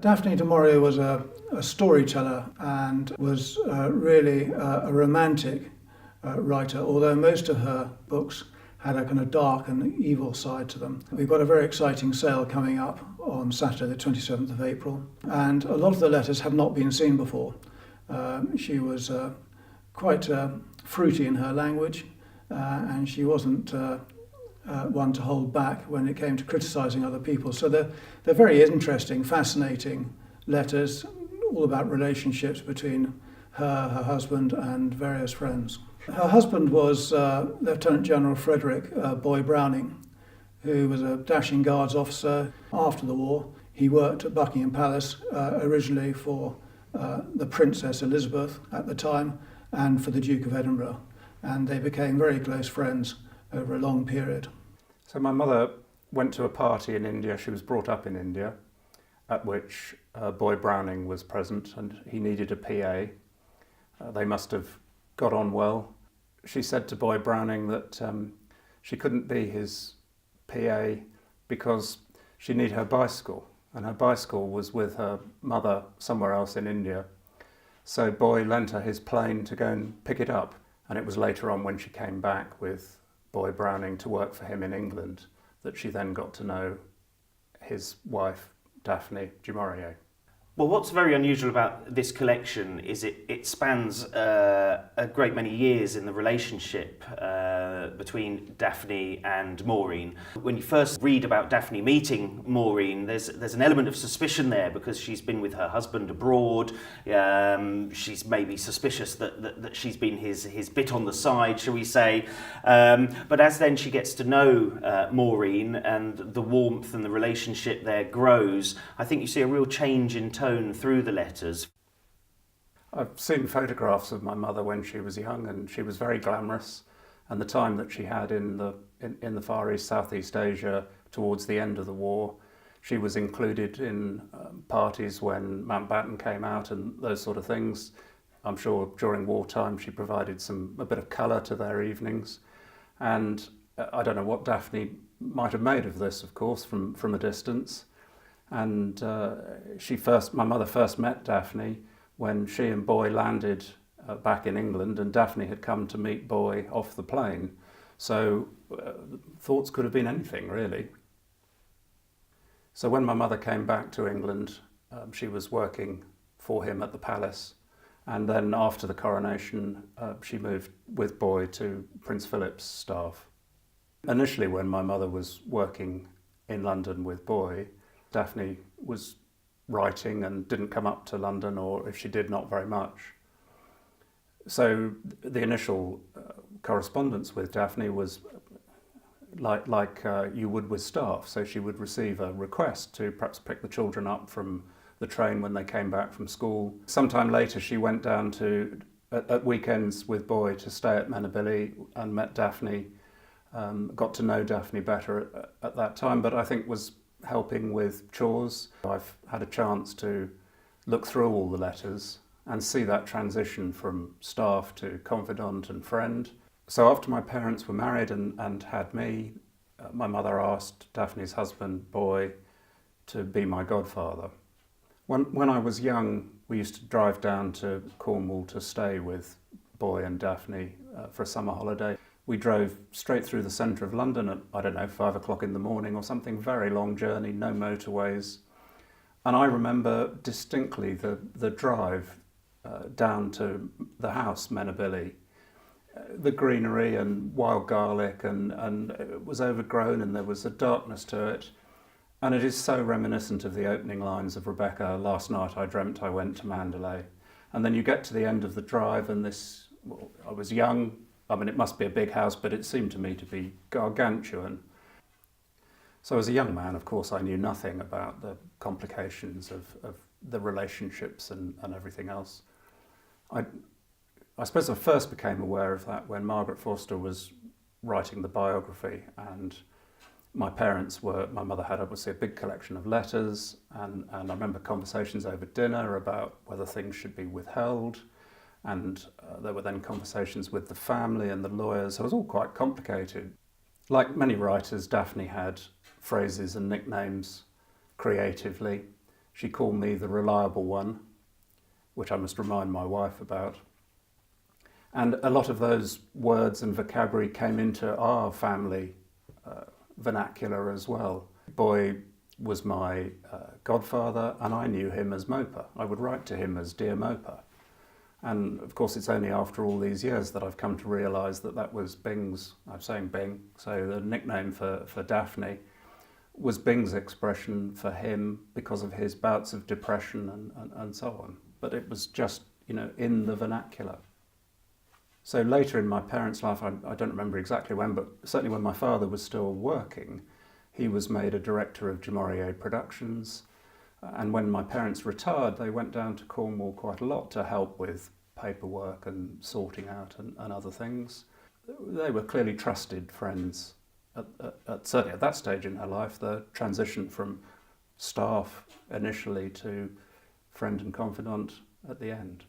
Daphne du Maurier was a storyteller and was really a romantic writer, although most of her books had a kind of dark and evil side to them. We've got a very exciting sale coming up on Saturday the 27th of April, and a lot of the letters have not been seen before. She was quite fruity in her language, and she wasn't one to hold back when it came to criticising other people. So they're very interesting, fascinating letters, all about relationships between her husband and various friends. Her husband was Lieutenant-General Frederick Boy Browning, who was a dashing Guards officer after the war. He worked at Buckingham Palace originally for the Princess Elizabeth at the time and for the Duke of Edinburgh, and they became very close friends over a long period. So my mother went to a party in India. She was brought up in India, at which Boy Browning was present, and he needed a PA. They must have got on well. She said to Boy Browning that she couldn't be his PA because she needed her bicycle, and her bicycle was with her mother somewhere else in India. So Boy lent her his plane to go and pick it up, and it was later on when she came back with Boy Browning to work for him in England that she then got to know his wife, Daphne du Maurier. Well, what's very unusual about this collection is it spans a great many years in the relationship between Daphne and Maureen. When you first read about Daphne meeting Maureen, there's an element of suspicion there because she's been with her husband abroad. She's maybe suspicious that she's been his bit on the side, shall we say. But as then she gets to know Maureen and the warmth and the relationship there grows, I think you see a real change in tone through the letters. I've seen photographs of my mother when she was young, and she was very glamorous. And the time that she had in the Far East, Southeast Asia towards the end of the war, she was included in parties when Mountbatten came out and those sort of things. I'm sure during wartime she provided a bit of colour to their evenings. And I don't know what Daphne might have made of this, of course, from a distance. And my mother first met Daphne when she and Boy landed back in England, and Daphne had come to meet Boy off the plane. So thoughts could have been anything, really. So when my mother came back to England, she was working for him at the palace. And then after the coronation, she moved with Boy to Prince Philip's staff. Initially, when my mother was working in London with Boy, Daphne was writing and didn't come up to London, or if she did, not very much. So the initial correspondence with Daphne was like you would with staff. So she would receive a request to perhaps pick the children up from the train when they came back from school. Sometime later she went down at weekends with Boy to stay at Menabilly and met Daphne, got to know Daphne better at that time, but I think was helping with chores. I've had a chance to look through all the letters and see that transition from staff to confidant and friend. So after my parents were married and had me, my mother asked Daphne's husband, Boy, to be my godfather. When I was young, we used to drive down to Cornwall to stay with Boy and Daphne for a summer holiday. We drove straight through the centre of London at, 5 o'clock in the morning or something, very long journey, no motorways. And I remember distinctly the drive down to the house, Menabilly. The greenery and wild garlic and it was overgrown and there was a darkness to it. And it is so reminiscent of the opening lines of Rebecca, "Last night I dreamt I went to Mandalay." And then you get to the end of the drive and I was young. It must be a big house, but it seemed to me to be gargantuan. So as a young man, of course, I knew nothing about the complications of the relationships and everything else. I suppose I first became aware of that when Margaret Forster was writing the biography, and my mother had obviously a big collection of letters, and I remember conversations over dinner about whether things should be withheld. And there were then conversations with the family and the lawyers. So it was all quite complicated. Like many writers, Daphne had phrases and nicknames creatively, She called me the reliable one, which I must remind my wife about. And a lot of those words and vocabulary came into our family vernacular as well. Boy was my godfather, and I knew him as Moper. I would write to him as Dear Moper. And of course it's only after all these years that I've come to realise that that was Bing's, I'm saying Bing, so the nickname for Daphne was Bing's expression for him because of his bouts of depression and so on. But it was just, in the vernacular. So later in my parents' life, I don't remember exactly when, but certainly when my father was still working, he was made a director of du Maurier Productions. And when my parents retired, they went down to Cornwall quite a lot to help with paperwork and sorting out and other things. They were clearly trusted friends, certainly at that stage in her life. The transition from staff initially to friend and confidant at the end.